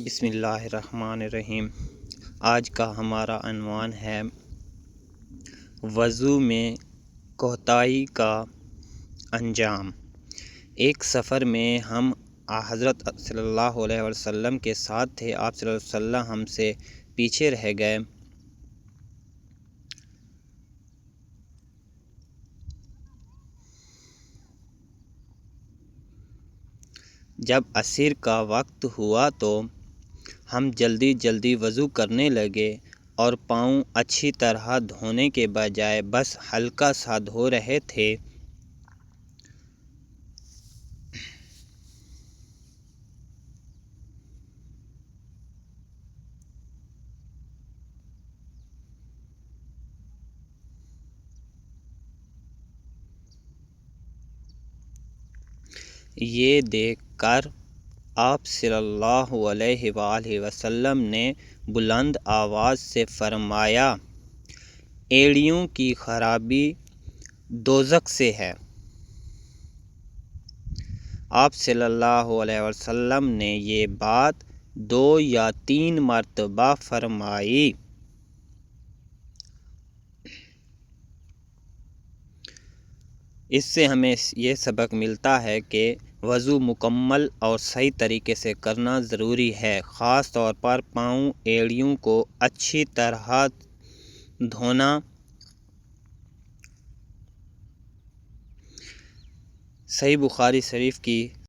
بسم اللہ الرحمن الرحیم۔ آج کا ہمارا عنوان ہے وضو میں کوتاہی کا انجام۔ ایک سفر میں ہم حضرت صلی اللہ علیہ وسلم کے ساتھ تھے۔ آپ صلی اللہ علیہ وسلم ہم سے پیچھے رہ گئے۔ جب عصر کا وقت ہوا تو ہم جلدی وضو کرنے لگے اور پاؤں اچھی طرح دھونے کے بجائے بس ہلکا سا دھو رہے تھے۔ یہ دیکھ کر آپ صلی اللہ علیہ وآلہ وسلم نے بلند آواز سے فرمایا، ایڑیوں کی خرابی دوزخ سے ہے۔ آپ صلی اللہ علیہ وسلم نے یہ بات 2 یا 3 مرتبہ فرمائی۔ اس سے ہمیں یہ سبق ملتا ہے کہ وضو مکمل اور صحیح طریقے سے کرنا ضروری ہے، خاص طور پر پاؤں ایڑیوں کو اچھی طرح دھونا۔ صحیح بخاری شریف کی